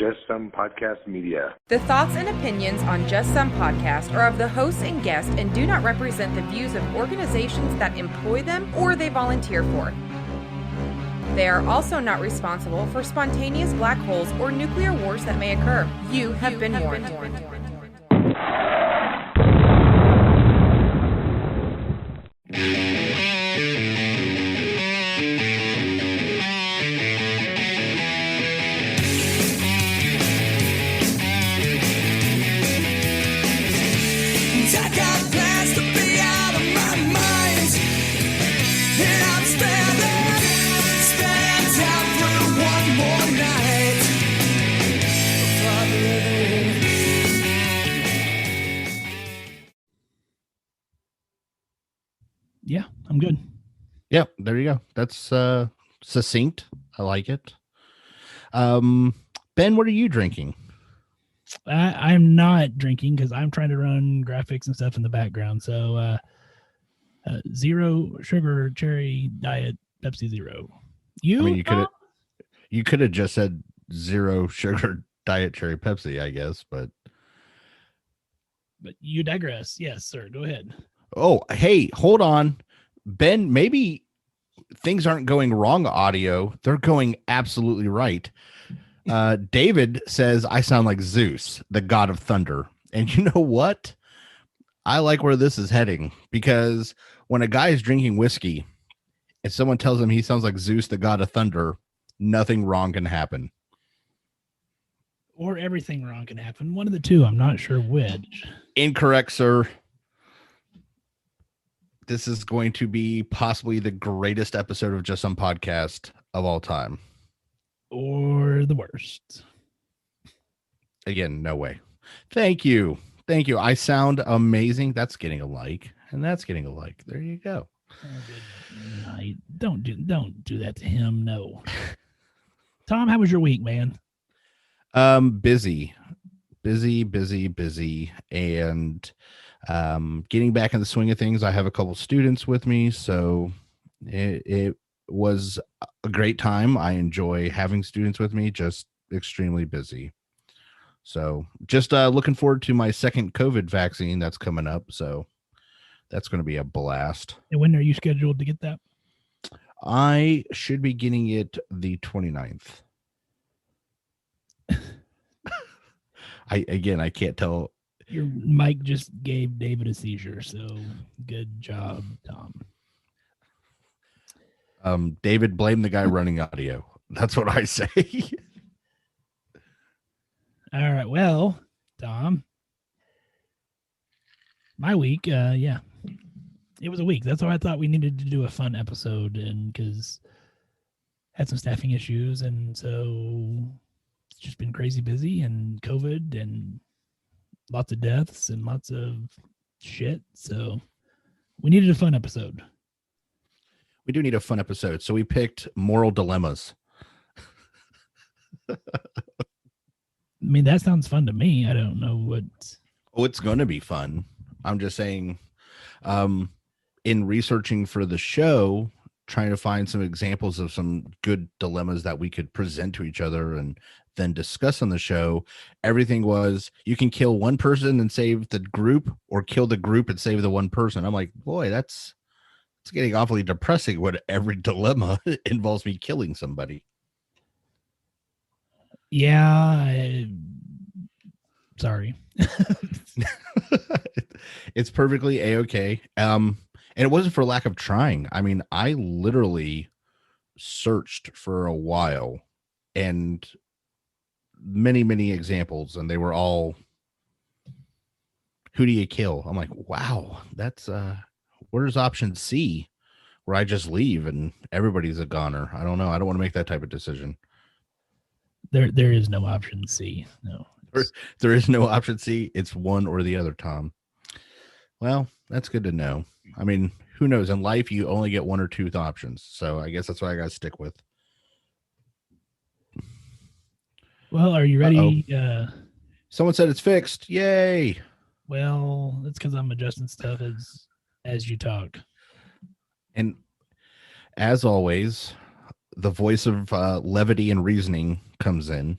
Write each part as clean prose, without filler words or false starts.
Just Some Podcast Media. The thoughts and opinions on Just Some Podcast are of the hosts and guests and do not represent the views of organizations that employ them or they volunteer for. They are also not responsible for spontaneous black holes or nuclear wars that may occur. You have been warned. Yeah, I'm good. Yeah, there you go. That's succinct. I like it. Ben, what are you drinking? I'm not drinking because I'm trying to run graphics and stuff in the background. So zero sugar cherry diet Pepsi Zero. I mean, you could have just said zero sugar diet cherry Pepsi, I guess, but you digress. Yes, sir. Go ahead. Oh, hey, hold on. Ben, maybe things aren't going wrong audio. They're going absolutely right. David says, I sound like Zeus, the god of thunder. And you know what? I like where this is heading, because when a guy is drinking whiskey and someone tells him he sounds like Zeus, the god of thunder, nothing wrong can happen. Or everything wrong can happen. One of the two. I'm not sure which. Incorrect, sir. This is going to be possibly the greatest episode of Just Some Podcast of all time. Or the worst. Again, no way. Thank you. Thank you. I sound amazing. That's getting a like. And that's getting a like. There you go. Good night. Don't do that to him. No. Tom, how was your week, man? Busy, and getting back in the swing of things. I have a couple students with me, so it was a great time. I enjoy having students with me, just extremely busy. So just looking forward to my second COVID vaccine that's coming up. So that's going to be a blast. And when are you scheduled to get that? I should be getting it the 29th. I can't tell. Your mic just gave David a seizure, so good job, Tom. David, blame the guy running audio. That's what I say. All right. Well, Tom, my week, yeah, it was a week. That's why I thought we needed to do a fun episode, and because had some staffing issues, and so it's just been crazy busy, and COVID, and lots of deaths, and lots of shit. So we needed a fun episode. We do need a fun episode. So we picked moral dilemmas. I mean, that sounds fun to me. I don't know what. Oh, it's going to be fun. I'm just saying, in researching for the show, trying to find some examples of some good dilemmas that we could present to each other and then discuss on the show, everything was, you can kill one person and save the group, or kill the group and save the one person. I'm like, boy, it's getting awfully depressing when every dilemma involves me killing somebody. Yeah. Sorry. It's perfectly A-okay. And it wasn't for lack of trying. I mean, I literally searched for a while and many examples, and they were all, who do you kill? I'm like, wow, that's where's option C, where I just leave and everybody's a goner? I don't know. I don't want to make that type of decision. There is no option C. No, there is no option C. It's one or the other, Tom. Well, that's good to know. I mean, who knows? In life, you only get one or two options. So I guess that's what I got to stick with. Well, are you ready? Someone said it's fixed. Yay. Well, it's because I'm adjusting stuff as you talk. And as always, the voice of levity and reasoning comes in.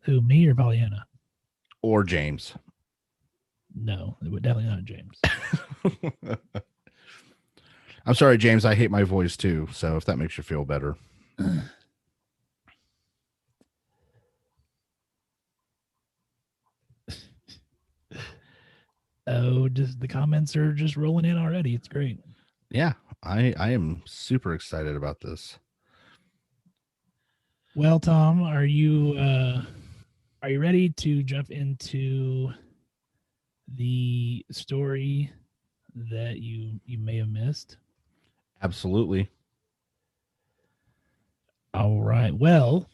Who, me or Pollyanna? Or James. No, it would definitely not James. I'm sorry, James. I hate my voice too. So if that makes you feel better. Oh, just the comments are just rolling in already. It's great. Yeah, I am super excited about this. Well, Tom, are you ready to jump into the story that you may have missed? Absolutely. All right. Well,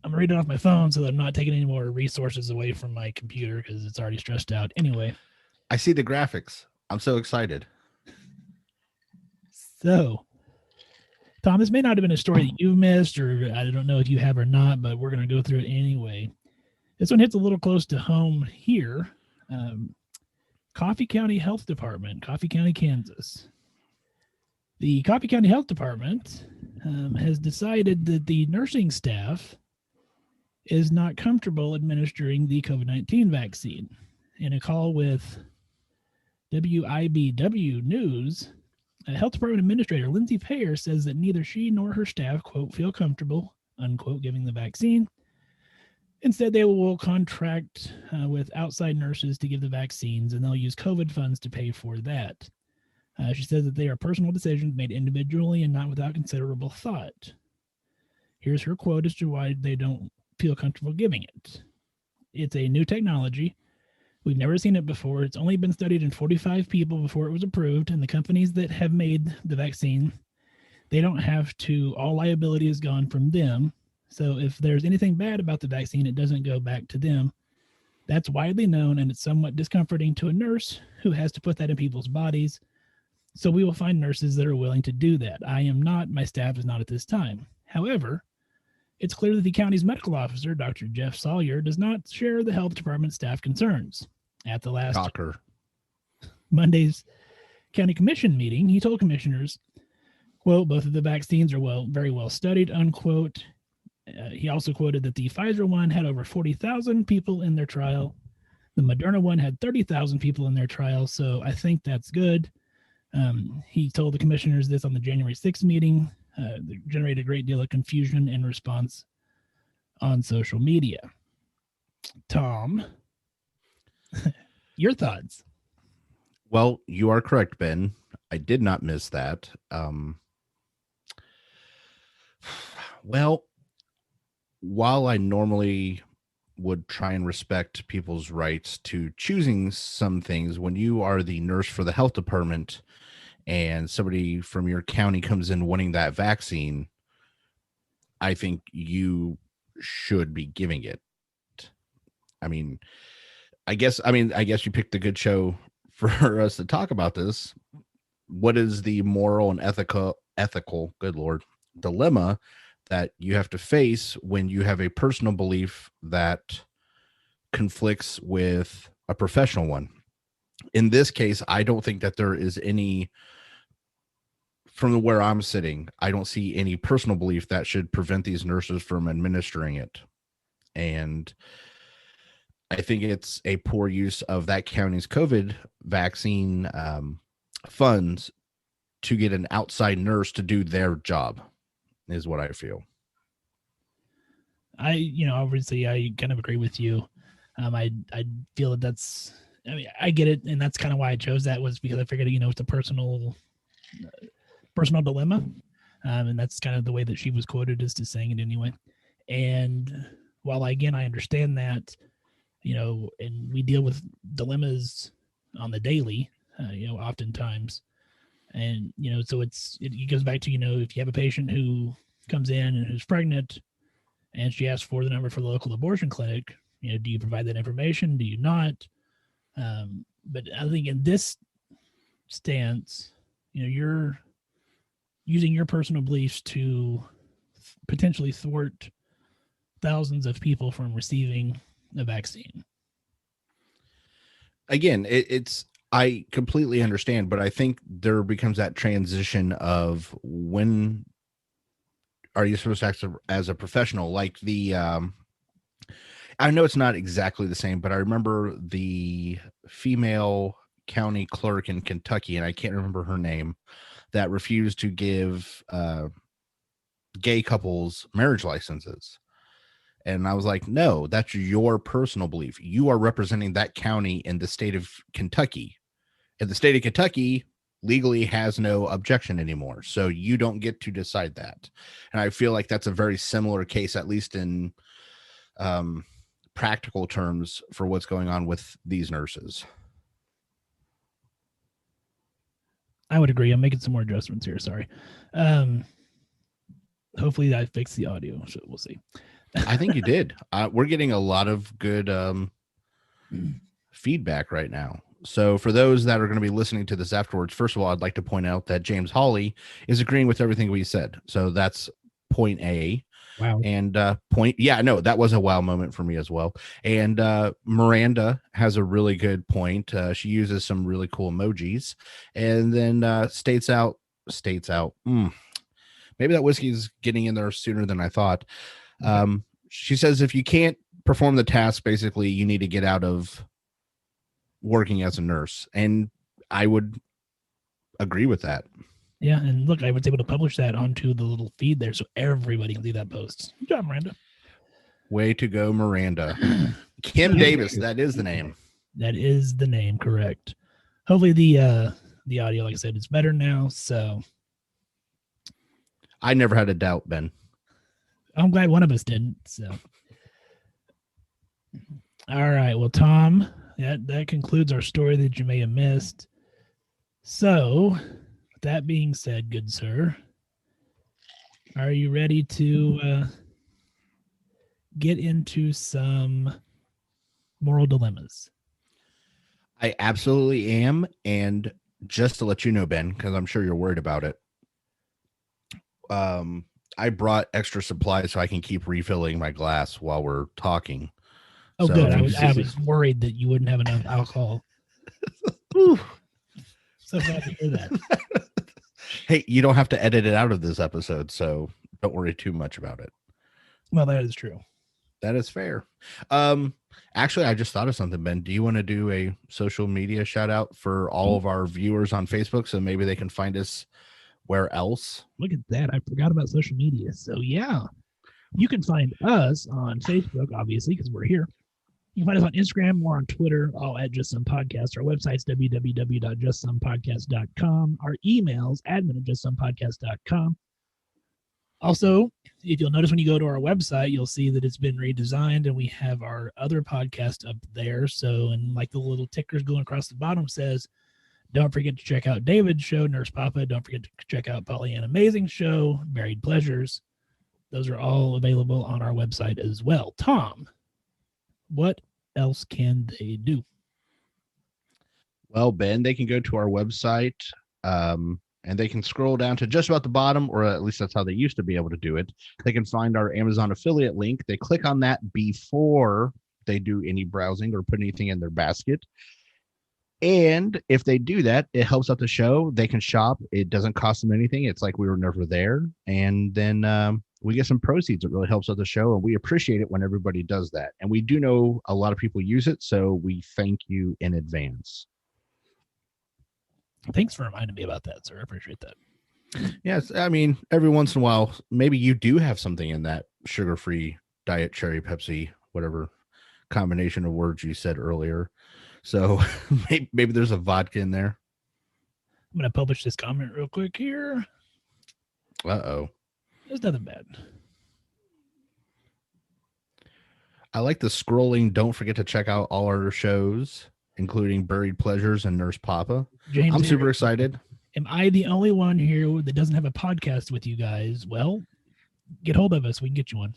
I'm gonna read it off my phone so that I'm not taking any more resources away from my computer because it's already stressed out. Anyway. I see the graphics. I'm so excited. So, Tom, this may not have been a story that you've missed, or I don't know if you have or not, but we're going to go through it anyway. This one hits a little close to home here. Coffee County Health Department, Coffee County, Kansas. The Coffee County Health Department has decided that the nursing staff is not comfortable administering the COVID-19 vaccine. In a call with WIBW News, Health Department Administrator Lindsay Payer says that neither she nor her staff, quote, feel comfortable, unquote, giving the vaccine. Instead, they will contract with outside nurses to give the vaccines, and they'll use COVID funds to pay for that. She says that they are personal decisions made individually and not without considerable thought. Here's her quote as to why they don't feel comfortable giving it. It's a new technology. We've never seen it before. It's only been studied in 45 people before it was approved, and the companies that have made the vaccine, they don't have to, all liability is gone from them. So if there's anything bad about the vaccine, it doesn't go back to them. That's widely known, and it's somewhat discomforting to a nurse who has to put that in people's bodies. So we will find nurses that are willing to do that. I am not, my staff is not at this time. However, it's clear that the county's medical officer, Dr. Jeff Sawyer, does not share the health department staff concerns. At the last Monday's county commission meeting, he told commissioners, quote, both of the vaccines are very well studied, unquote. He also quoted that the Pfizer one had over 40,000 people in their trial. The Moderna one had 30,000 people in their trial. So I think that's good. He told the commissioners this on the January 6th meeting. That generated a great deal of confusion and response on social media. Tom, your thoughts? Well, you are correct, Ben. I did not miss that. Well, while I normally would try and respect people's rights to choosing some things, when you are the nurse for the health department and somebody from your county comes in wanting that vaccine, I think you should be giving it. I guess you picked a good show for us to talk about this. What is the moral and ethical, good Lord, dilemma that you have to face when you have a personal belief that conflicts with a professional one? In this case, I don't think that there is any, from where I'm sitting, I don't see any personal belief that should prevent these nurses from administering it. And I think it's a poor use of that county's COVID vaccine funds to get an outside nurse to do their job, is what I feel. Obviously I kind of agree with you. I feel that's, I get it. And that's kind of why I chose that, was because I figured, it's a personal dilemma. And that's kind of the way that she was quoted, as to saying it anyway. And while I understand that, and we deal with dilemmas on the daily, oftentimes. And, so it goes back to, if you have a patient who comes in and who's pregnant and she asks for the number for the local abortion clinic, do you provide that information? Do you not? But I think in this stance, you're using your personal beliefs to potentially thwart thousands of people from receiving a vaccine. Again, I completely understand, but I think there becomes that transition of when are you supposed to act as a professional? Like I know it's not exactly the same, but I remember the female county clerk in Kentucky, and I can't remember her name, that refused to give gay couples marriage licenses. And I was like, no, that's your personal belief. You are representing that county in the state of Kentucky. And the state of Kentucky legally has no objection anymore. So you don't get to decide that. And I feel like that's a very similar case, at least in practical terms, for what's going on with these nurses. I would agree. I'm making some more adjustments here. Sorry. Hopefully I fixed the audio. So we'll see. I think you did. We're getting a lot of good feedback right now. So for those that are going to be listening to this afterwards, first of all, I'd like to point out that James Hawley is agreeing with everything we said. So that's point A. Wow. And no, that was a wow moment for me as well. And Miranda has a really good point. She uses some really cool emojis, and then states out. Maybe that whiskey is getting in there sooner than I thought. She says if you can't perform the task, basically you need to get out of working as a nurse. And I would agree with that. Yeah, and look, I was able to publish that onto the little feed there so everybody can see that post. Good job, Miranda. Way to go, Miranda. Kim Davis, that is the name. That is the name, correct. Hopefully the audio, like I said, is better now. So I never had a doubt, Ben. I'm glad one of us didn't. So all right. Well, Tom, that concludes our story that you may have missed. So that being said, good sir, are you ready to get into some moral dilemmas? I absolutely am. And just to let you know, Ben, because I'm sure you're worried about it, I brought extra supplies so I can keep refilling my glass while we're talking. Oh, so, good. I was worried that you wouldn't have enough alcohol. So glad to hear that. Hey, you don't have to edit it out of this episode, so don't worry too much about it. Well, that is true. That is fair. Actually, I just thought of something, Ben. Do you want to do a social media shout out for all of our viewers on Facebook so maybe they can find us where else? Look at that. I forgot about social media. So, yeah, you can find us on Facebook, obviously, because we're here. You can find us on Instagram or on Twitter, all at Just Some Podcast. Our website's www.justsomepodcast.com. Our email's admin@justsomepodcast.com. Also, if you'll notice when you go to our website, you'll see that it's been redesigned and we have our other podcast up there. So, and like the little tickers going across the bottom says, don't forget to check out David's show, Nurse Papa. Don't forget to check out Pollyanna Amazing's show, Married Pleasures. Those are all available on our website as well. Tom, what else can they do? Well, Ben, they can go to our website and they can scroll down to just about the bottom, or at least that's how they used to be able to do it. They can find our Amazon affiliate link. They click on that before they do any browsing or put anything in their basket. And if they do that, it helps out the show. They can shop. It doesn't cost them anything. It's like we were never there. And then we get some proceeds. It really helps out the show. And we appreciate it when everybody does that. And we do know a lot of people use it. So we thank you in advance. Thanks for reminding me about that, sir. I appreciate that. Yes. I mean, every once in a while, maybe you do have something in that sugar-free diet cherry Pepsi, whatever combination of words you said earlier. So maybe there's a vodka in there. I'm going to publish this comment real quick here. Uh-oh. There's nothing bad. I like the scrolling. Don't forget to check out all our shows, including Buried Pleasures and Nurse Papa. James, I'm super excited. Am I the only one here that doesn't have a podcast with you guys? Well, get hold of us. We can get you one.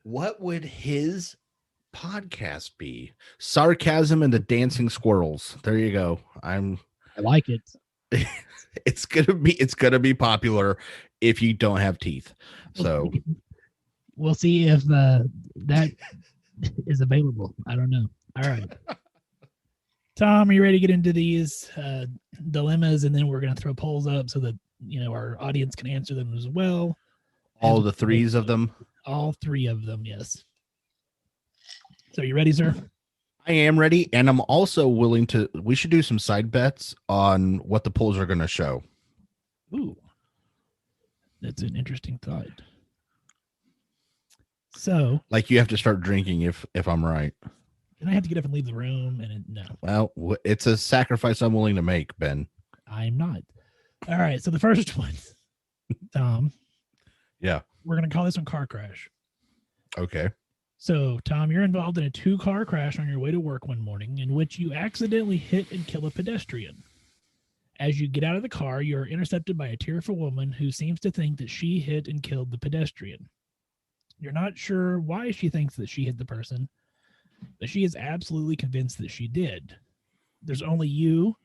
What would his podcast be? Sarcasm and the Dancing Squirrels. There you go. I like it. It's gonna be popular if you don't have teeth. So we'll see if that is available. I don't know. All right. Tom, are you ready to get into these dilemmas? And then we're going to throw polls up so that, our audience can answer them as well. All the threes of them? All three of them, yes. So you ready, sir? I am ready, and I'm also willing to. We should do some side bets on what the polls are going to show. Ooh, that's an interesting thought. So, like, you have to start drinking if I'm right. And I have to get up and leave the room, and no. Well, it's a sacrifice I'm willing to make, Ben. I'm not. All right, so the first one, Tom. Yeah. We're going to call this one car crash. Okay. So, Tom, you're involved in a 2-car crash on your way to work one morning in which you accidentally hit and kill a pedestrian. As you get out of the car, you're intercepted by a tearful woman who seems to think that she hit and killed the pedestrian. You're not sure why she thinks that she hit the person, but she is absolutely convinced that she did. There's only you,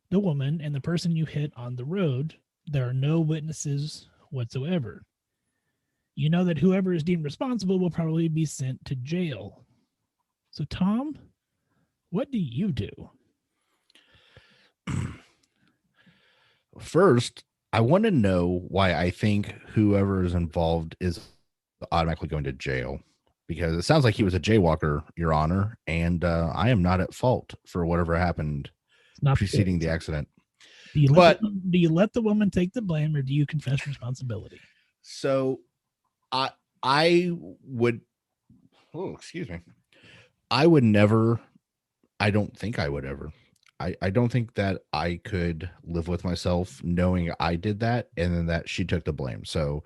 the woman, and the person you hit on the road. There are no witnesses whatsoever. You know that whoever is deemed responsible will probably be sent to jail. So, Tom, what do you do? First, I want to know why I think whoever is involved is automatically going to jail, because it sounds like he was a jaywalker, Your Honor, and I am not at fault for whatever happened preceding the accident. Do you let the woman take the blame, or do you confess responsibility? So I would, excuse me. I would never, I don't think I would ever. I don't think that I could live with myself knowing I did that and then that she took the blame. So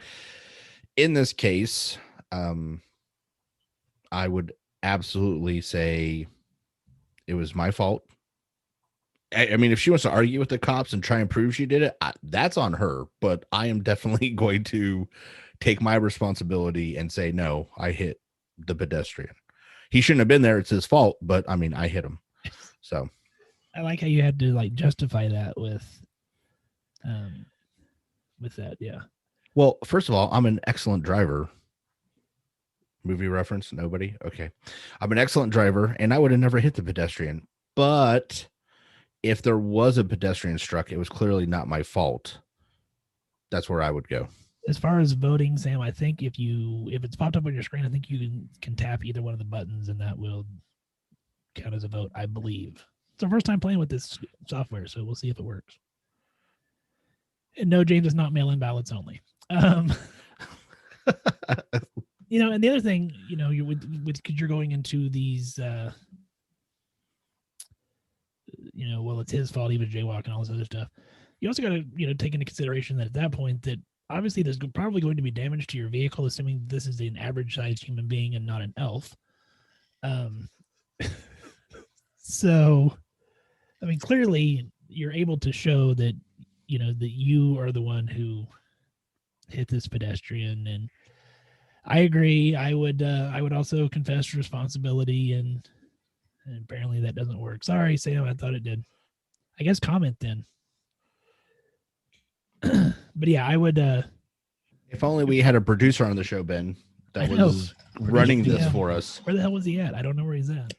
in this case, I would absolutely say it was my fault. I mean, if she wants to argue with the cops and try and prove she did it, that's on her. But I am definitely going to take my responsibility and say, no, I hit the pedestrian. He shouldn't have been there. It's his fault. But I mean, I hit him. So I like how you had to like justify that with that. Yeah. Well, first of all, I'm an excellent driver. Movie reference? Nobody? Okay. I'm an excellent driver, and I would have never hit the pedestrian. But if there was a pedestrian struck, it was clearly not my fault. That's where I would go. As far as voting, Sam, I think if it's popped up on your screen, I think you can tap either one of the buttons, and that will count as a vote, I believe. It's our first time playing with this software, so we'll see if it works. And no, James is not mail-in ballots only. And the other thing, you're because you're going into these, well, it's his fault, he was jaywalking and all this other stuff. You also got to, take into consideration that at that point that obviously there's probably going to be damage to your vehicle, assuming this is an average-sized human being and not an elf. So, I mean, clearly you're able to show that, that you are the one who hit this pedestrian, and I agree. I would also confess responsibility, and apparently that doesn't work. Sorry, Sam. I thought it did. I guess comment then. But yeah, I would. If only we had a producer on the show, Ben, that was running this for us. Where the hell was he at? I don't know where he's at.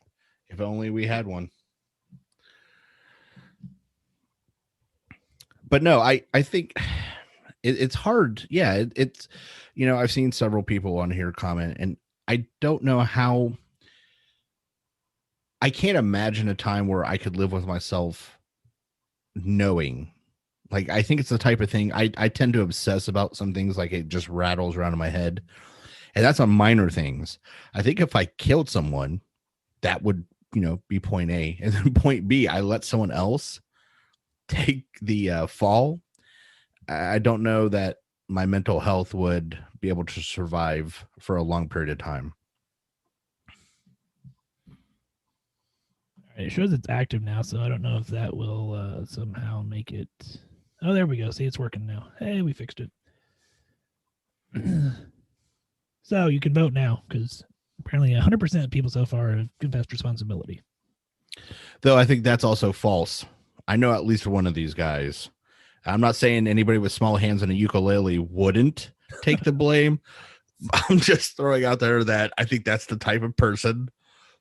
If only we had one. But no, I think it's hard. Yeah, it's, I've seen several people on here comment, and I don't know how. I can't imagine a time where I could live with myself knowing. Like, I think it's the type of thing I tend to obsess about some things, like it just rattles around in my head. And that's on minor things. I think if I killed someone, that would, be point A. And then point B, I let someone else take the fall. I don't know that my mental health would be able to survive for a long period of time. It shows it's active now, so I don't know if that will somehow make it. Oh, there we go. See, it's working now. Hey, we fixed it. So you can vote now, because apparently 100% of people so far have confessed responsibility. Though I think that's also false. I know at least one of these guys. I'm not saying anybody with small hands and a ukulele wouldn't take the blame. I'm just throwing out there that I think that's the type of person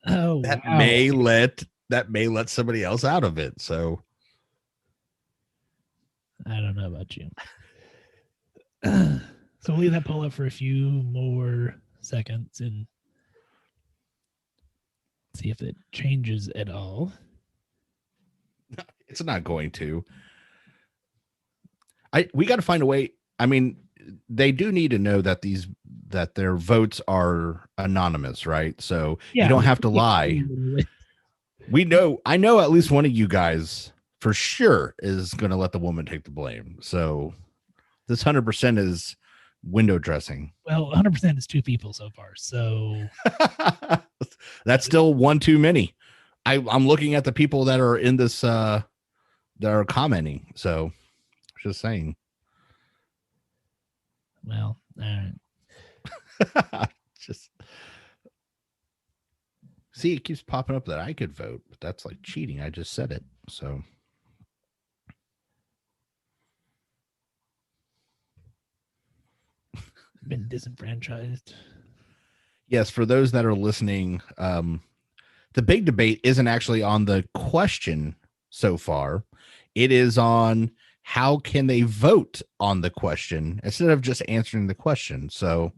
that may let somebody else out of it. So I don't know about you. So So we'll leave that poll up for a few more seconds and see if it changes at all. It's not going to. We got to find a way. I mean, they do need to know that their votes are anonymous, right? So you don't have to lie. I know at least one of you guys for sure is going to let the woman take the blame. So this 100% is window dressing. Well, 100% is 2 people so far. So that's still one too many. I'm looking at the people that are in this, that are commenting. So just saying. Well, all right. Just see, it keeps popping up that I could vote, but that's like cheating. I just said it. So been disenfranchised. Yes, for those that are listening, the big debate isn't actually on the question so far. It is on how can they vote on the question instead of just answering the question. So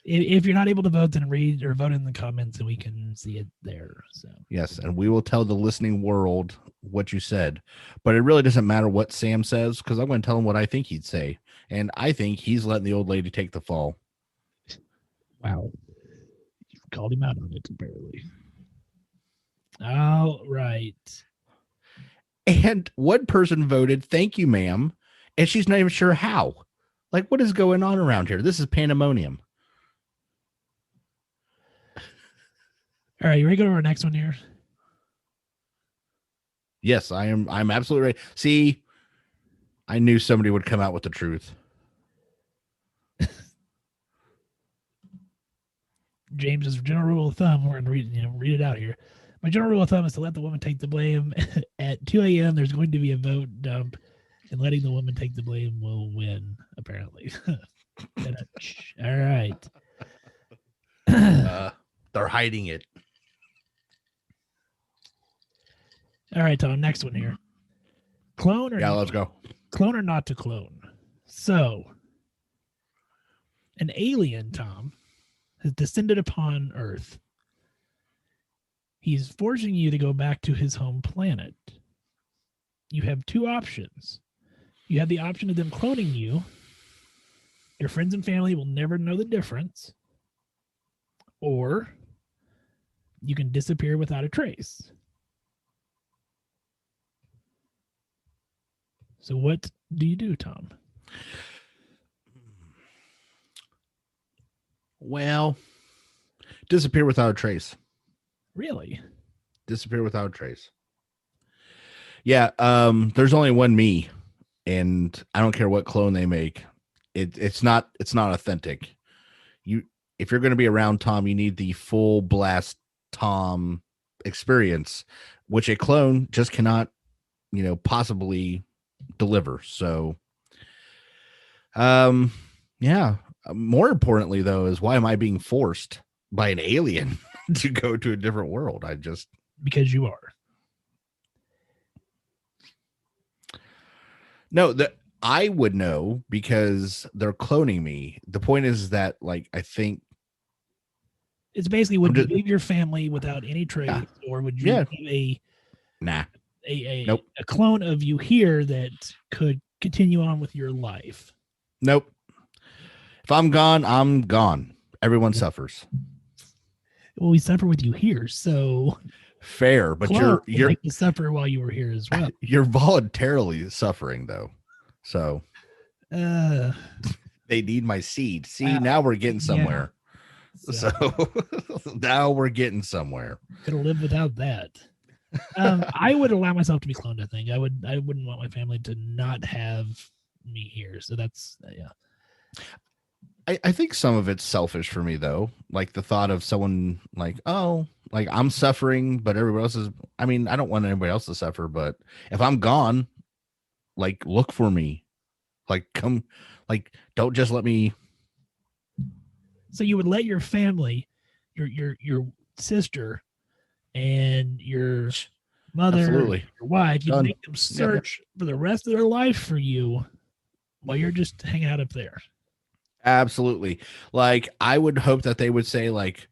if you're not able to vote, then read or vote in the comments and we can see it there. So yes, and we will tell the listening world what you said. But it really doesn't matter what Sam says, because I'm going to tell him what I think he'd say. And I think he's letting the old lady take the fall. Wow. You've called him out on it, apparently. All right. And one person voted, "Thank you, ma'am." And she's not even sure how. Like, what is going on around here? This is pandemonium. All right, you ready to go to our next one here? Yes, I am. I'm absolutely ready. See, I knew somebody would come out with the truth. James's general rule of thumb, we're going to read it out here. My general rule of thumb is to let the woman take the blame. At 2 a.m., there's going to be a vote dump, and letting the woman take the blame will win, apparently. All right. They're hiding it. All right, Tom, next one here. Clone or let's go. Clone or not to clone? So, an alien, Tom, has descended upon Earth. He's forcing you to go back to his home planet. You have 2 options. You have the option of them cloning you. Your friends and family will never know the difference. Or you can disappear without a trace. So what do you do, Tom? Well, disappear without a trace. Really? Disappear without a trace. Yeah, there's only one me, and I don't care what clone they make. It's not authentic. If you're going to be around Tom, you need the full blast Tom experience, which a clone just cannot, possibly deliver. So, yeah. More importantly, though, is why am I being forced by an alien to go to a different world? Because you are. No, that I would know because they're cloning me. The point is that, like, I think it's basically, would you leave your family without any trace, or would you leave nope. a clone of you here that could continue on with your life? Nope. If I'm gone, I'm gone. Everyone suffers. Well, we suffer with you here, so fair, but you're like to suffer while you were here as well. You're voluntarily suffering, though. So they need my seed. See, now we're getting somewhere. Yeah. So now we're getting somewhere. Could have lived without that. I would allow myself to be cloned. I think I wouldn't want my family to not have me here. So that's I think some of it's selfish for me, though. Like the thought of someone like, oh, like I'm suffering, but everybody else is. I mean, I don't want anybody else to suffer, but if I'm gone, like look for me, like come, like don't just let me. So you would let your family, your sister, and your mother, absolutely, your wife, you make them search for the rest of their life for you while you're just hanging out up there. Absolutely. Like, I would hope that they would say, like,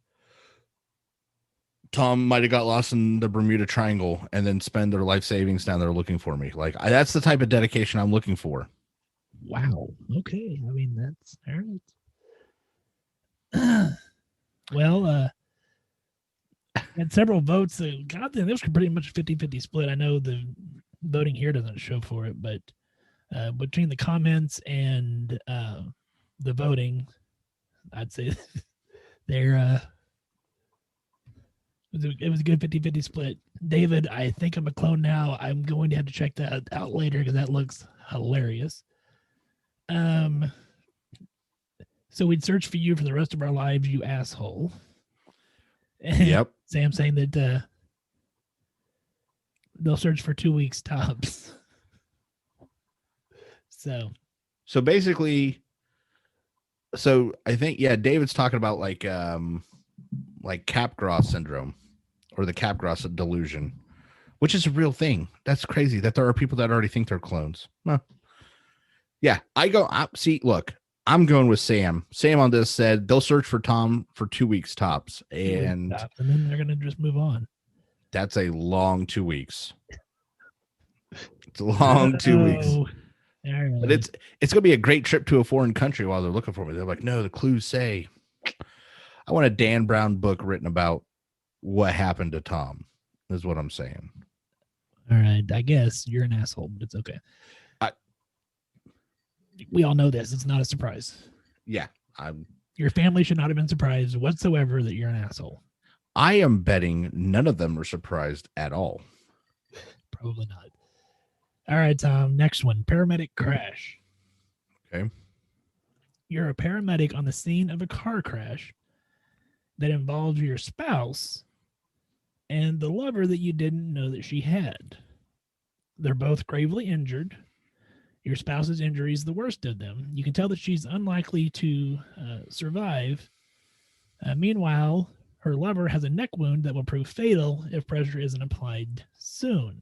Tom might have got lost in the Bermuda Triangle and then spend their life savings down there looking for me. Like, that's the type of dedication I'm looking for. Wow. Okay. I mean, that's all right. Well, had several votes. God, this was pretty much a 50-50 split. I know the voting here doesn't show for it, but between the comments and the voting, I'd say they're it was a good 50-50 split. David, I think I'm a clone now. I'm going to have to check that out later because that looks hilarious. So we'd search for you for the rest of our lives, you asshole. And Yep. Sam saying that they'll search for 2 weeks tops. So basically, I think, yeah, David's talking about like Capgras syndrome or the Capgras delusion, which is a real thing. That's crazy that there are people that already think they're clones. Huh. Yeah, look, I'm going with Sam. Sam on this said they'll search for Tom for 2 weeks tops, and then they're gonna just move on. That's a long 2 weeks. It's a long 2 weeks. Right. But it's gonna be a great trip to a foreign country while they're looking for me. They're like, no, the clues say. I want a Dan Brown book written about what happened to Tom, is what I'm saying. All right, I guess you're an asshole, but it's okay. We all know this. It's not a surprise. Yeah. Your family should not have been surprised whatsoever that you're an asshole. I am betting none of them are surprised at all. Probably not. All right, Tom. Next one. Paramedic crash. Okay. You're a paramedic on the scene of a car crash that involves your spouse and the lover that you didn't know that she had. They're both gravely injured. Your spouse's injury is the worst of them. You can tell that she's unlikely to survive. Meanwhile, her lover has a neck wound that will prove fatal if pressure isn't applied soon.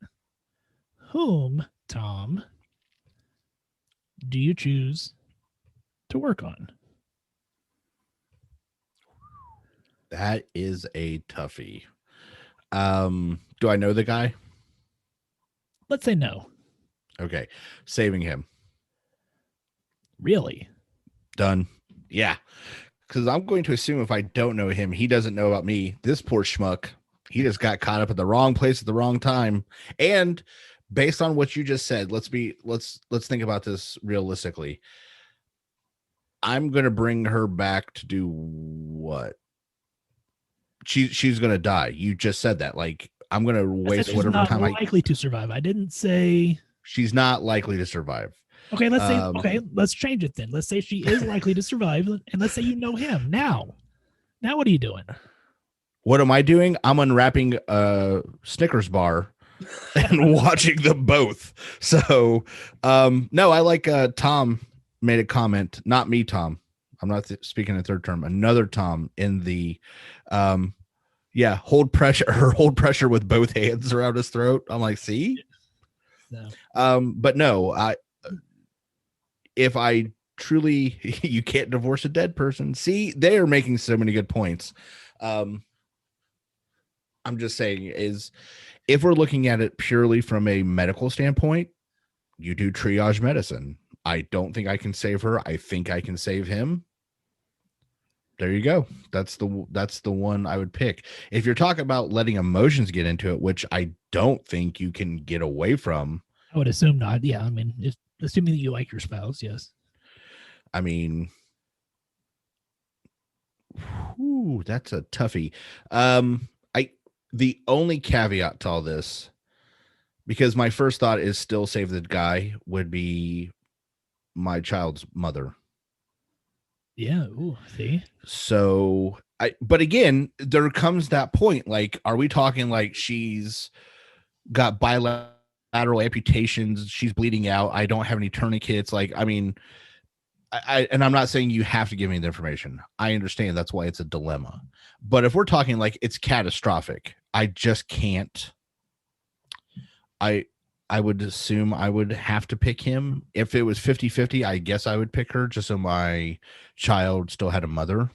Whom, Tom, do you choose to work on? That is a toughie. Do I know the guy? Let's say no. Okay. Saving him. Really? Done. Yeah. Because I'm going to assume if I don't know him, he doesn't know about me. This poor schmuck, he just got caught up at the wrong place at the wrong time. And based on what you just said, let's think about this realistically. I'm going to bring her back to do what? She's going to die. You just said that. Like, I'm going to waste whatever time likely to survive. I didn't say she's not likely to survive. Okay, let's say let's change it then. Let's say she is likely to survive, and let's say you know him now. Now what are you doing? What am I doing? I'm unwrapping a Snickers bar and watching them both. So no, I like Tom made a comment, not me, Tom. I'm not speaking in third term, another Tom in the hold pressure with both hands around his throat. I'm like, see? No. But no, if I truly, you can't divorce a dead person. See, they are making so many good points. I'm just saying is if we're looking at it purely from a medical standpoint, you do triage medicine. I don't think I can save her. I think I can save him. There you go. That's the one I would pick. If you're talking about letting emotions get into it, which I don't think you can get away from. I would assume not. Yeah. I mean, assuming that you like your spouse. Yes. I mean, that's a toughie. The only caveat to all this, because my first thought is still save the guy, would be my child's mother. Yeah. Ooh, see? So but again, there comes that point. Like, are we talking like she's got bilateral amputations? She's bleeding out. I don't have any tourniquets. Like, I mean, and I'm not saying you have to give me the information. I understand that's why it's a dilemma. But if we're talking like it's catastrophic, I just can't. I I would assume I would have to pick him. If it was 50-50, I guess I would pick her just so my child still had a mother.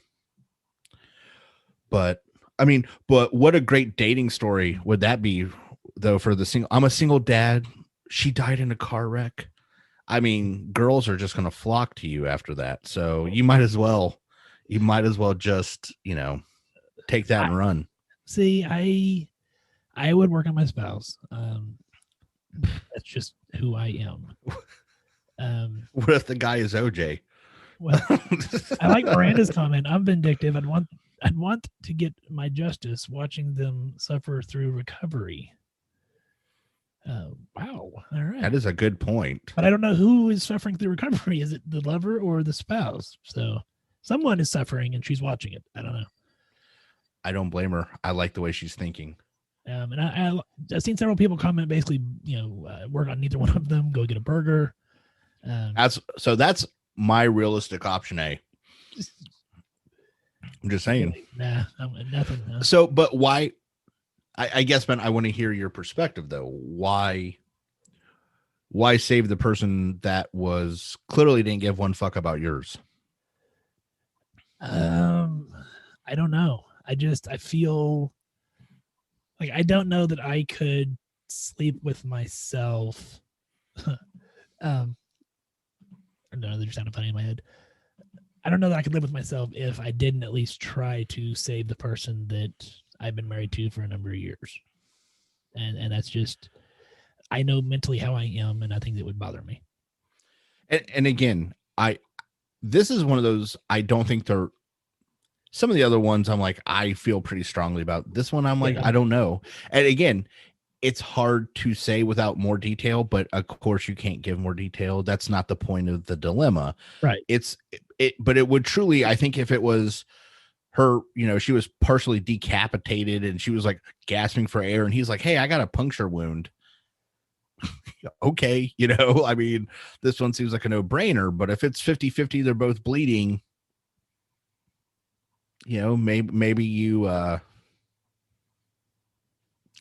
But I mean, but what a great dating story would that be, though, for the single. I'm a single dad. She died in a car wreck. I mean, girls are just going to flock to you after that. So you might as well just, take that and run. See, I would work on my spouse. That's just who I am. What if the guy is OJ? Well, I like Miranda's comment. I'm vindictive. I'd want to get my justice watching them suffer through recovery. Wow. All right. That is a good point. But I don't know who is suffering through recovery. Is it the lover or the spouse? So someone is suffering and she's watching it. I don't know. I don't blame her. I like the way she's thinking. And I've seen several people comment basically, work on neither one of them, go get a burger. That's my realistic option A. I'm just saying. Nah, nothing. No. So, but why? I guess, Ben, I want to hear your perspective though. Why save the person that was clearly didn't give one fuck about yours? I don't know. I feel like I don't know that I could sleep with myself. No, they're just sounding funny in my head. I don't know that I could live with myself if I didn't at least try to save the person that I've been married to for a number of years. And that's just, I know mentally how I am, and I think it would bother me. And again, this is one of those, I don't think some of the other ones I'm like, I feel pretty strongly about. This one I'm like, I don't know. And again, it's hard to say without more detail, but of course you can't give more detail. That's not the point of the dilemma. Right. But it would truly, I think if it was her, she was partially decapitated and she was like gasping for air and he's like, hey, I got a puncture wound. Okay. I mean, this one seems like a no-brainer, but if it's 50-50, they're both bleeding, maybe you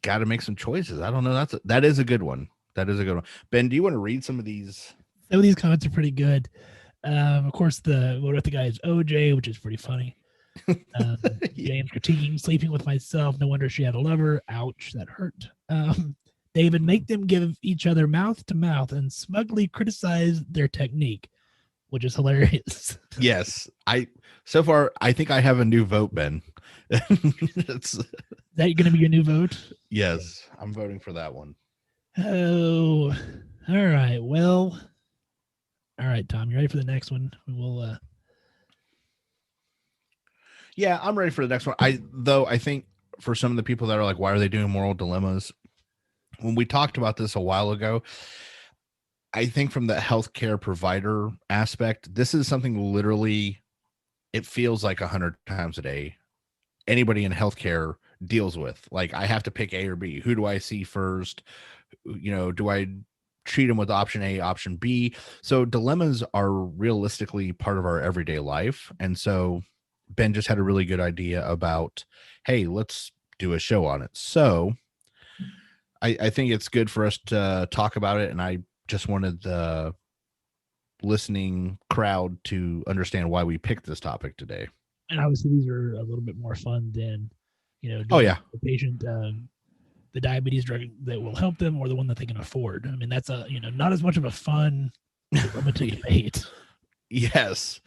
got to make some choices. I don't know. That is a good one. Ben, do you want to read some of these? Some of these comments are pretty good. Of course, what if the guy is OJ, which is pretty funny. James critiquing sleeping with myself. No wonder she had a lover. Ouch, that hurt. David, make them give each other mouth to mouth and smugly criticize their technique, which is hilarious. Yes, so far I think I have a new vote, Ben. Is that going to be your new vote? Yes, I'm voting for that one. Oh, all right. Well, all right, Tom, you ready for the next one? We will. Yeah, I'm ready for the next one. I think for some of the people that are like, why are they doing moral dilemmas? When we talked about this a while ago, I think from the healthcare provider aspect, this is something literally, it feels like 100 times a day anybody in healthcare deals with. Like, I have to pick A or B. Who do I see first? Do I treat them with option A, option B? So dilemmas are realistically part of our everyday life. And so Ben just had a really good idea about, hey, let's do a show on it. So I think it's good for us to talk about it. And I just wanted the listening crowd to understand why we picked this topic today. And obviously these are a little bit more fun than, oh yeah, the patient, the diabetes drug that will help them or the one that they can afford. I mean, that's not as much of a fun debate. Yes.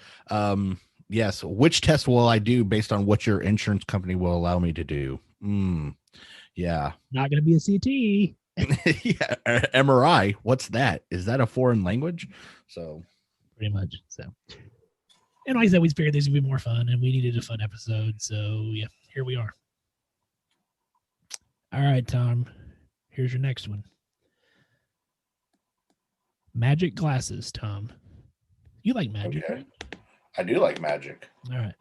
Yes. Which test will I do based on what your insurance company will allow me to do? Yeah. Not going to be a CT. Yeah. MRI. What's that? Is that a foreign language? So pretty much. So, and like I said, we figured this would be more fun and we needed a fun episode. So yeah, here we are. All right, Tom, here's your next one. Magic glasses, Tom. You like magic, okay. Right? I do like magic. All right.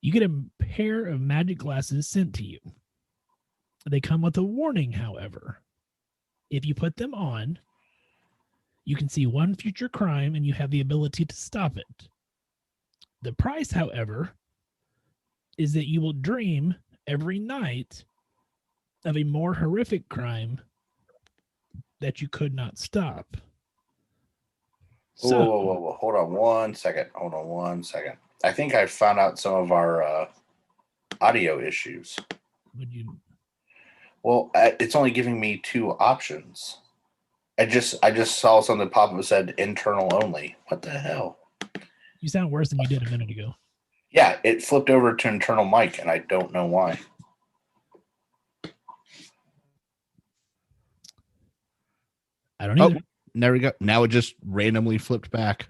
You get a pair of magic glasses sent to you. They come with a warning, however. If you put them on, you can see one future crime and you have the ability to stop it. The price, however, is that you will dream every night of a more horrific crime that you could not stop. So, whoa. Hold on one second. I think I found out some of our audio issues. Well, it's only giving me 2 options. I just saw something pop up that said internal only. What the hell? You sound worse than you did a minute ago. Yeah, it flipped over to internal mic, and I don't know why. I don't either. Oh, there we go. Now it just randomly flipped back.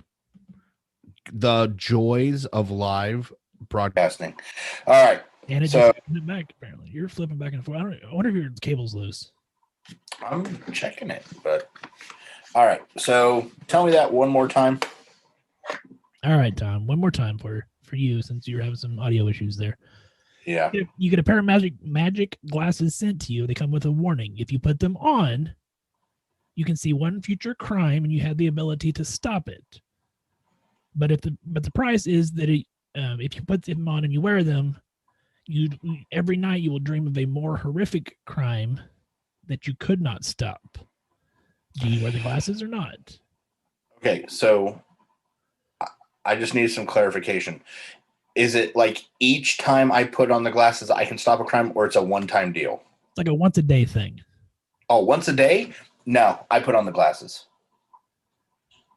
The joys of live broadcasting. All right. And it just flipped back, apparently. You're flipping back and forth. I wonder if your cable's loose. I'm checking it, but all right. So tell me that one more time. All right, Tom. One more time for you, since you're having some audio issues there. Yeah. You get a pair of magic glasses sent to you. They come with a warning. If you put them on, you can see one future crime, and you have the ability to stop it. But the price is that if you put them on and you wear them, every night you will dream of a more horrific crime that you could not stop. Do you wear the glasses or not? Okay, so I just need some clarification. Is it like each time I put on the glasses, I can stop a crime, or it's a one-time deal? It's like a once-a-day thing. Oh, once a day? No, I put on the glasses.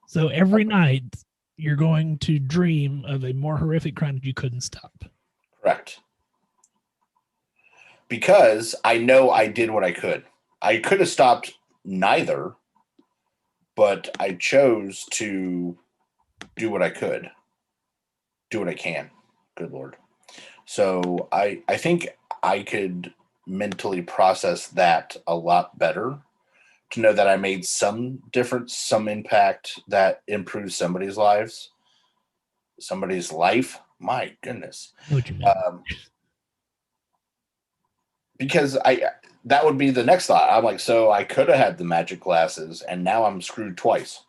So every night you're going to dream of a more horrific crime that you couldn't stop. Correct. Because I know I did what I could. I could have stopped neither, but I chose to do what I could. Do what I can. Good Lord. So I think I could mentally process that a lot better, to know that I made some difference, some impact that improves somebody's life. My goodness. I know what you mean. Because that would be the next thought. I'm like, so I could have had the magic glasses, and now I'm screwed twice.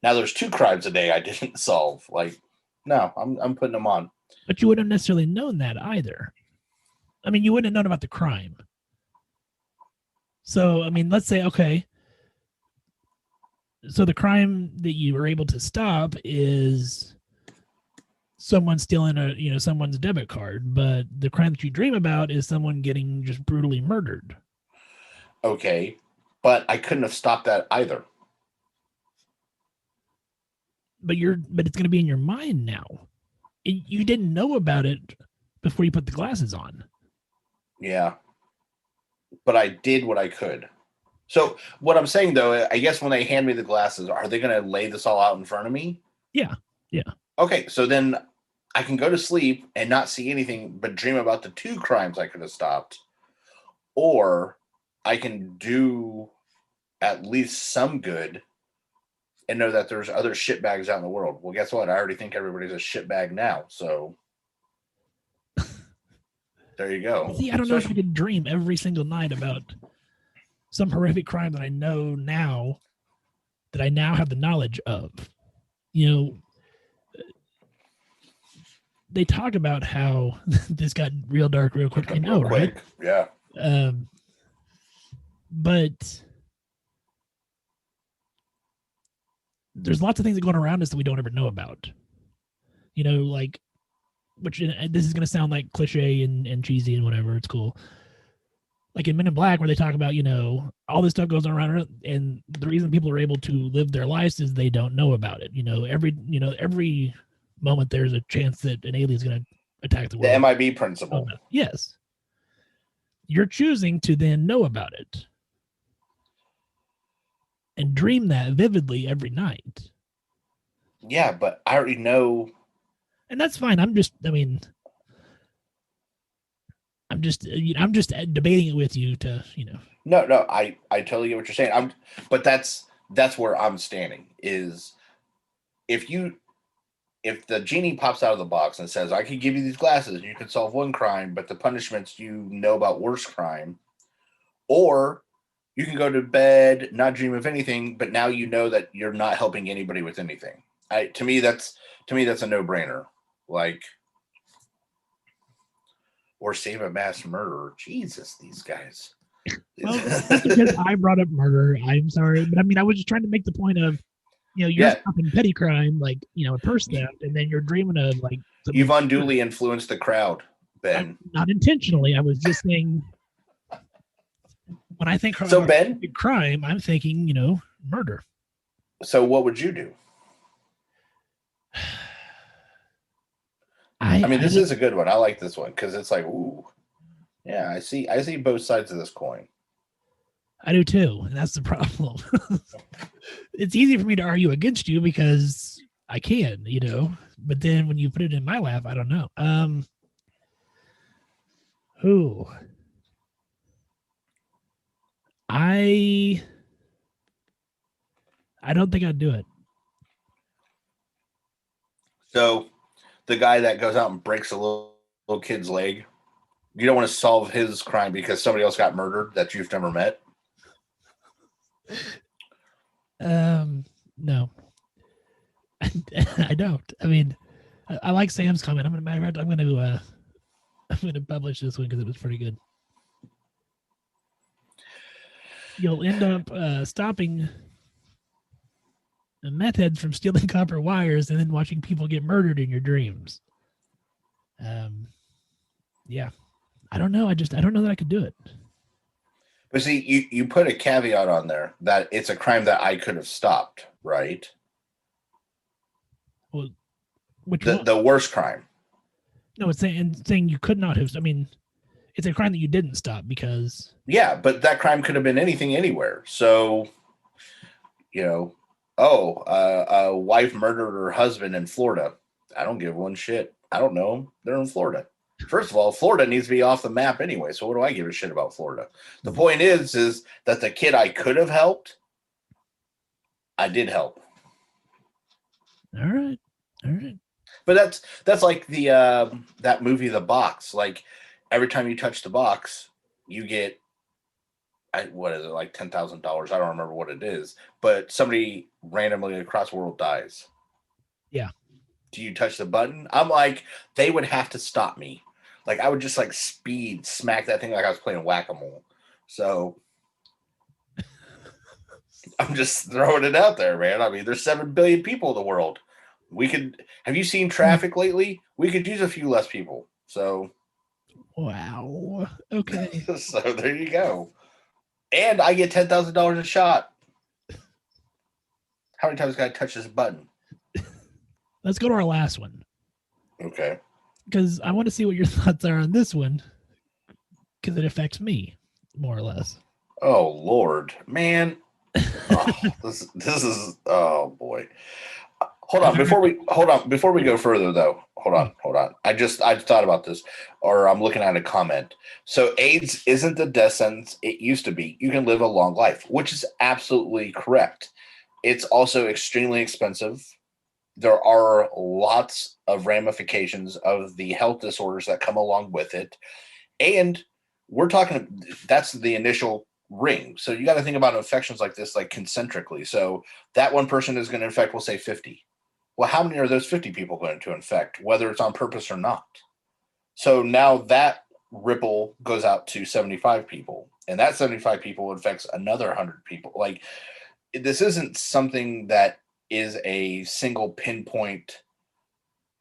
Now there's 2 crimes a day I didn't solve. Like, no, I'm putting them on. But you wouldn't have necessarily known that either. I mean, you wouldn't have known about the crime. So, I mean, let's say, okay, so the crime that you were able to stop is someone stealing someone's debit card, but the crime that you dream about is someone getting just brutally murdered. Okay, but I couldn't have stopped that either. But it's going to be in your mind now. You didn't know about it before you put the glasses on. Yeah, but I did what I could. So what I'm saying, though, I guess when they hand me the glasses, are they going to lay this all out in front of me? Yeah. Okay, so then I can go to sleep and not see anything but dream about the 2 crimes I could have stopped. Or I can do at least some good and know that there's other shitbags out in the world. Well, guess what? I already think everybody's a shitbag now, so there you go. See, I don't know if I could dream every single night about some horrific crime that I know now, that I now have the knowledge of. They talk about how this got real dark real quick. I know, right? Yeah. But there's lots of things that go on around us that we don't ever know about. Which this is going to sound like cliche and cheesy and whatever. It's cool. Like in Men in Black, where they talk about, all this stuff goes on around, and the reason people are able to live their lives is they don't know about it. Every moment there's a chance that an alien is going to attack the world. The MIB principle. Yes. You're choosing to then know about it and dream that vividly every night. Yeah, but I already know. And that's fine. I'm just debating it with you to, No, I totally get what you're saying. But that's where I'm standing, is if the genie pops out of the box and says, I can give you these glasses and you can solve one crime, but the punishments about worse crime, or you can go to bed, not dream of anything, but now you know that you're not helping anybody with anything. To me, that's a no-brainer. Like, or save a mass murderer. Jesus, these guys. Well, that's because I brought up murder. I'm sorry, but I mean, I was just trying to make the point of, you're stopping petty crime, like a purse theft, and then you're dreaming of like. You've unduly influenced the crowd, Ben. Not intentionally. I was just saying. When I think so, Ben, crime, I'm thinking, murder. So, what would you do? I mean, this is a good one. I like this one because it's like, ooh, yeah. I see both sides of this coin. I do too, and that's the problem. It's easy for me to argue against you because I can, But then when you put it in my lap, I don't know. Who? I don't think I'd do it. So, the guy that goes out and breaks a little kid's leg, you don't want to solve his crime because somebody else got murdered that you've never met? No. I don't. I mean, I like Sam's comment. I'm gonna publish this one because it was pretty good. You'll end up stopping meth heads from stealing copper wires and then watching people get murdered in your dreams. Yeah, I don't know. I don't know that I could do it. But see, you put a caveat on there that it's a crime that I could have stopped, right? Well, the worst crime. No, it's saying you could not have. I mean, it's a crime that you didn't stop because. Yeah, but that crime could have been anything, anywhere. So, a wife murdered her husband in Florida. I don't give one shit. I don't know them. They're in Florida. First of all, Florida needs to be off the map anyway. So what do I give a shit about Florida? The point is that the kid I could have helped, I did help. All right. But that's like the that movie, The Box. Like every time you touch the box, you get what is it, like $10,000? I don't remember what it is, but somebody randomly across the world dies. Yeah. Do you touch the button? I'm like, they would have to stop me. Like I would just like speed smack that thing like I was playing whack-a-mole. So I'm just throwing it out there, man. I mean, there's 7 billion people in the world. Have you seen traffic lately? We could use a few less people. So wow. Okay. So there you go. And I get $10,000 a shot. How many times can I touch this button? Let's go to our last one. Okay. Because I want to see what your thoughts are on this one. Because it affects me, more or less. Oh, Lord. Man. This is, oh, boy. Hold on. Before we go further, though. Hold on. I thought about this, or I'm looking at a comment. So AIDS isn't the death sentence it used to be. You can live a long life, which is absolutely correct. It's also extremely expensive. There are lots of ramifications of the health disorders that come along with it. And we're talking, that's the initial ring. So you got to think about infections like this, like concentrically. So that one person is going to infect, we'll say 50. Well, how many are those 50 people going to infect, whether it's on purpose or not? So now that ripple goes out to 75 people, and that 75 people infects another 100 people. Like, this isn't something that is a single pinpoint.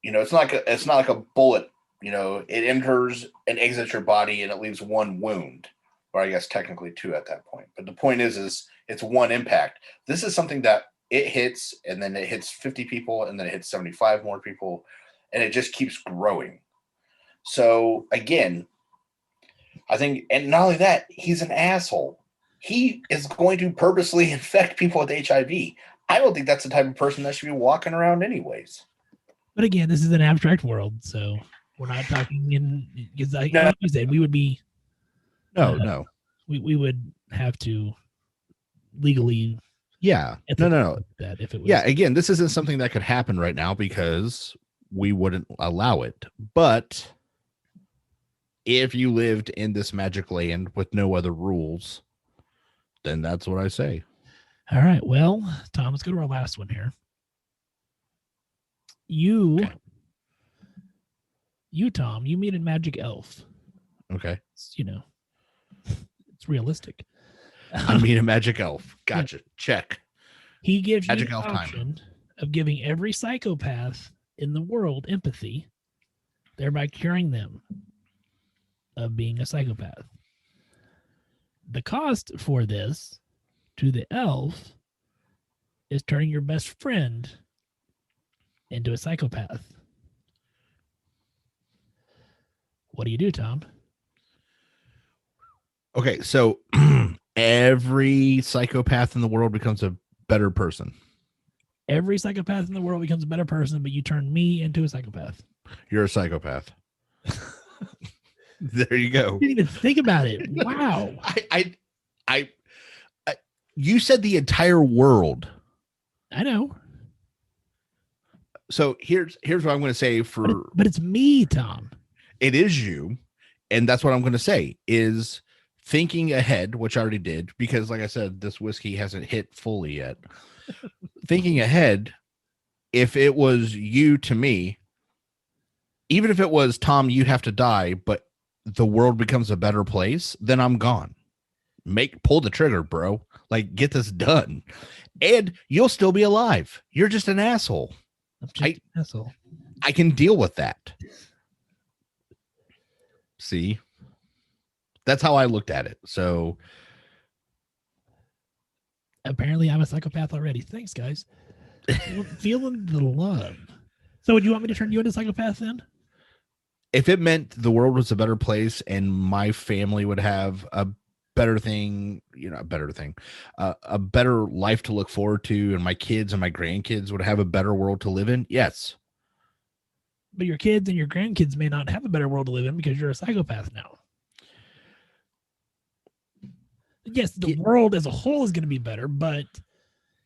It's not like a bullet. It enters and exits your body, and it leaves one wound, or I guess technically 2 at that point. But the point is it's one impact. This is something that it hits, and then it hits 50 people, and then it hits 75 more people, and it just keeps growing. So again, I think, and not only that, he's an asshole. He is going to purposely infect people with HIV. I don't think that's the type of person that should be walking around anyways. But again, this is an abstract world, so we're not talking in, because like you said, we would be no. We would have to legally. Yeah. No. That if it was, yeah. Again, this isn't something that could happen right now because we wouldn't allow it. But if you lived in this magic land with no other rules, then that's what I say. All right. Well, Tom, let's go to our last one here. Tom, you meet a magic elf. Okay. It's It's realistic. I mean, a magic elf. Gotcha. Check. He gives Magic you the elf option of giving every psychopath in the world empathy, thereby curing them of being a psychopath. The cost for this to the elf is turning your best friend into a psychopath. What do you do, Tom? Okay, so every psychopath in the world becomes a better person. Every psychopath in the world becomes a better person, but you turn me into a psychopath. You're a psychopath. There you go. I didn't even think about it. Wow. I you said the entire world. I know. So here's what I'm going to say but it's me, Tom. It is you, and that's what I'm going to say is thinking ahead, which I already did, because like I said, this whiskey hasn't hit fully yet. Thinking ahead, if it was you to me, even if it was Tom, you have to die, but the world becomes a better place, then I'm gone. Pull the trigger, bro. Like, get this done. And you'll still be alive. You're just an asshole. I'm just an asshole. I can deal with that. See? That's how I looked at it. So apparently I'm a psychopath already. Thanks, guys. Feeling the love. So would you want me to turn you into a psychopath then? If it meant the world was a better place and my family would have a better thing, a better life to look forward to, and my kids and my grandkids would have a better world to live in, yes. But your kids and your grandkids may not have a better world to live in because you're a psychopath now. Yes, the world as a whole is going to be better, but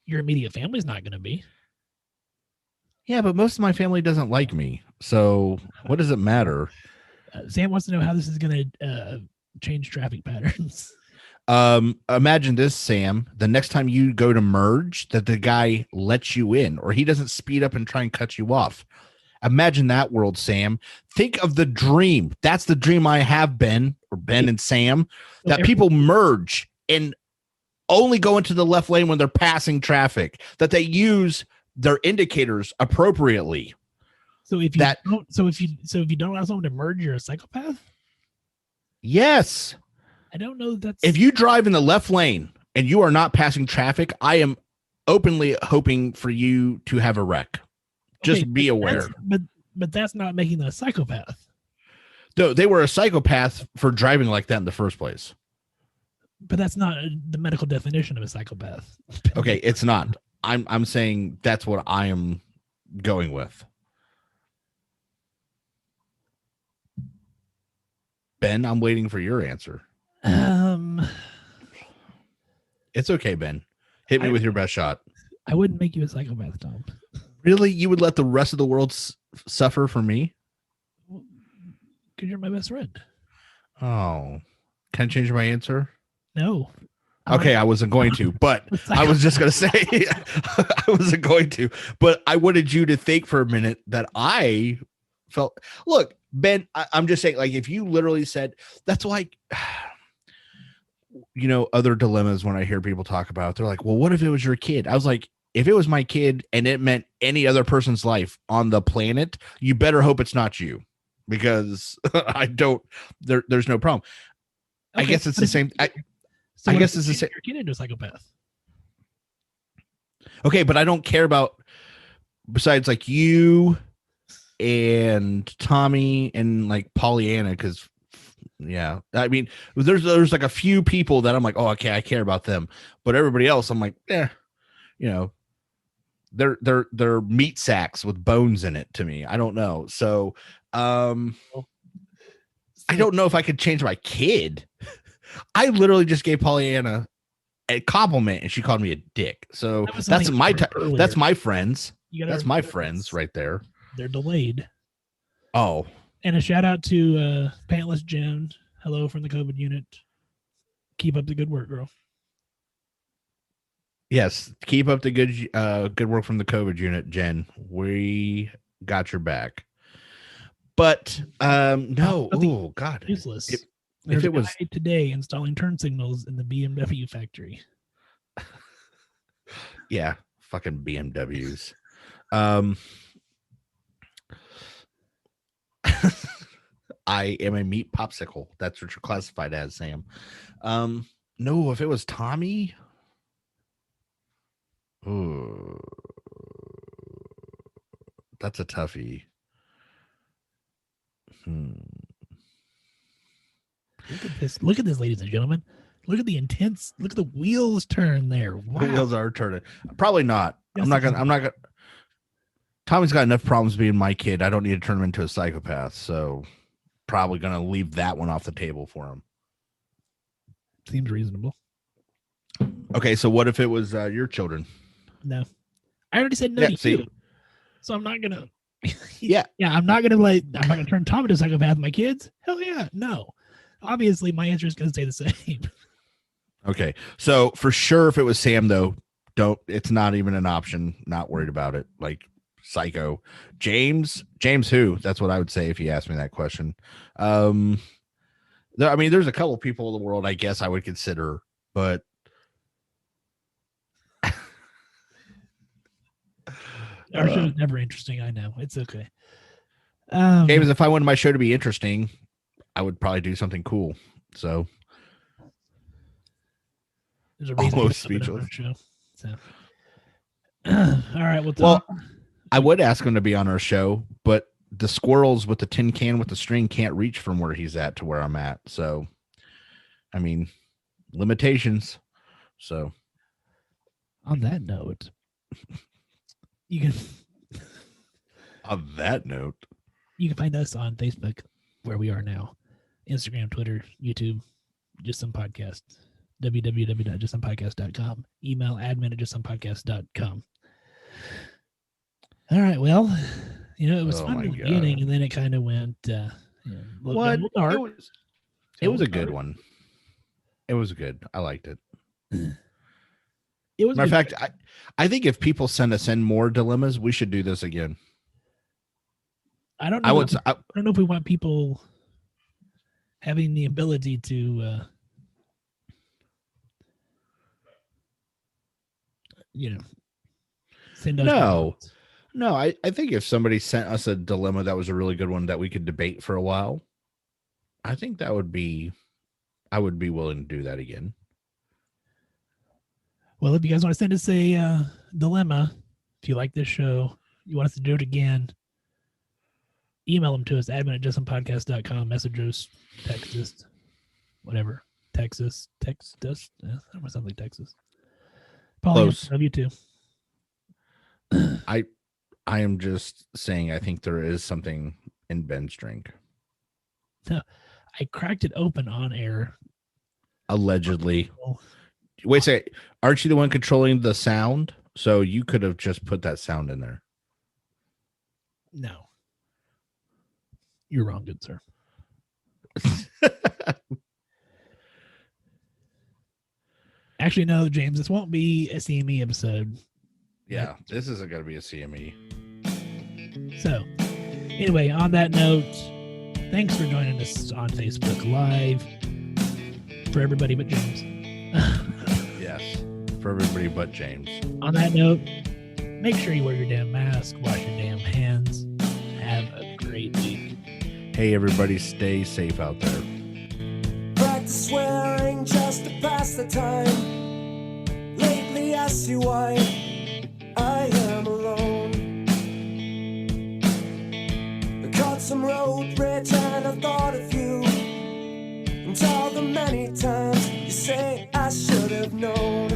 your immediate family is not going to be. Yeah, but most of my family doesn't like me. So what does it matter? Sam wants to know how this is going to change traffic patterns. Imagine this, Sam. The next time you go to merge, that the guy lets you in, or he doesn't speed up and try and cut you off. Imagine that world, Sam. Think of the dream. That's the dream I have, Ben and Sam, that people merge and only go into the left lane when they're passing traffic, that they use their indicators appropriately. So if you don't allow someone to merge, you're a psychopath? Yes. I don't know that's if you drive in the left lane and you are not passing traffic, I am openly hoping for you to have a wreck. Just be aware. But that's not making them a psychopath. No, they were a psychopath for driving like that in the first place. But that's not the medical definition of a psychopath. Okay, it's not. I'm saying that's what I am going with. Ben, I'm waiting for your answer. It's okay, Ben. Hit me with your best shot. I wouldn't make you a psychopath, Tom. Really? You would let the rest of the world suffer for me? Because you're my best friend. Oh. Can I change my answer? No. Okay, I wasn't going to, but I was just going to say, I wasn't going to, but I wanted you to think for a minute that I felt, look, Ben, I'm just saying, like, if you literally said, that's like, other dilemmas when I hear people talk about it, they're like, well, what if it was your kid? I was like, if it was my kid and it meant any other person's life on the planet, you better hope it's not you, because there's no problem. Okay, I guess it's the same. I guess it's the same. Your kid into a psychopath. Okay, but I don't care about, besides like you and Tommy and like Pollyanna, because yeah, I mean, there's like a few people that I'm like, oh, okay, I care about them, but everybody else, I'm like, they're meat sacks with bones in it to me. I don't know. So, I don't know if I could change my kid. I literally just gave Pollyanna a compliment and she called me a dick. So that's my friends. That's my friends right there. They're delayed. Oh. And a shout out to Pantless Jen. Hello from the COVID unit. Keep up the good work, girl. Yes, keep up the good work from the COVID unit, Jen. We got your back. But no, oh God, useless. There's it a was guy today installing turn signals in the BMW factory. yeah, fucking BMWs. I am a meat popsicle. That's what you're classified as, Sam. No, if it was Tommy. Ooh, that's a toughie. Look at this, ladies and gentlemen. Look at the intense. Look at the wheels turn there. Wow. The wheels are turning. Probably not. I'm not gonna. Tommy's got enough problems being my kid. I don't need to turn him into a psychopath. So probably gonna leave that one off the table for him. Seems reasonable. Okay, so what if it was your children? No, I already said no to you. So I'm not gonna. Yeah, I'm not gonna turn Tom into a psychopath. My kids? Hell yeah, no. Obviously, my answer is gonna stay the same. Okay, so for sure, if it was Sam, though, don't. It's not even an option. Not worried about it. Like psycho. James, who? That's what I would say if you asked me that question. I mean, there's a couple people in the world I guess I would consider, but. Our show is never interesting. I know. It's okay. James, if I wanted my show to be interesting, I would probably do something cool. So there's a reason almost speechless. Show, so. All right. Well, I would ask him to be on our show, but the squirrels with the tin can with the string can't reach from where he's at to where I'm at. So, I mean, limitations. So, on that note. You can. On that note, you can find us on Facebook, where we are now, Instagram, Twitter, YouTube, Just Some Podcast, www.justsomepodcast.com, email admin@justsomepodcast.com. All right, well, it was fun in the beginning, and then it kind of went. What? It was a good one. It was good. I liked it. It was. Matter of fact, I think if people send us in more dilemmas, we should do this again. I don't know. I don't know if we want people having the ability to, send us. No. I think if somebody sent us a dilemma that was a really good one that we could debate for a while, I think I would be willing to do that again. Well, if you guys want to send us a dilemma, if you like this show, you want us to do it again, email them to us, admin@justsomepodcast.com, message us, text us, whatever. Text us. I don't sound like Texas. Close. Love you too. I am just saying I think there is something in Ben's drink. No, I cracked it open on air. Allegedly. Wait a second. Aren't you the one controlling the sound? So you could have just put that sound in there. No. You're wrong, good sir. Actually, no, James, this won't be a CME episode. Yeah, this isn't going to be a CME. So, anyway, on that note, thanks for joining us on Facebook Live. For everybody but James. Yes, for everybody but James. On that note, make sure you wear your damn mask, wash your damn hands. Have a great week. Hey, everybody, stay safe out there. Practice swearing just to pass the time. Lately I see why I am alone. I caught some road rage and I thought of you. And all the many times you say I should have known.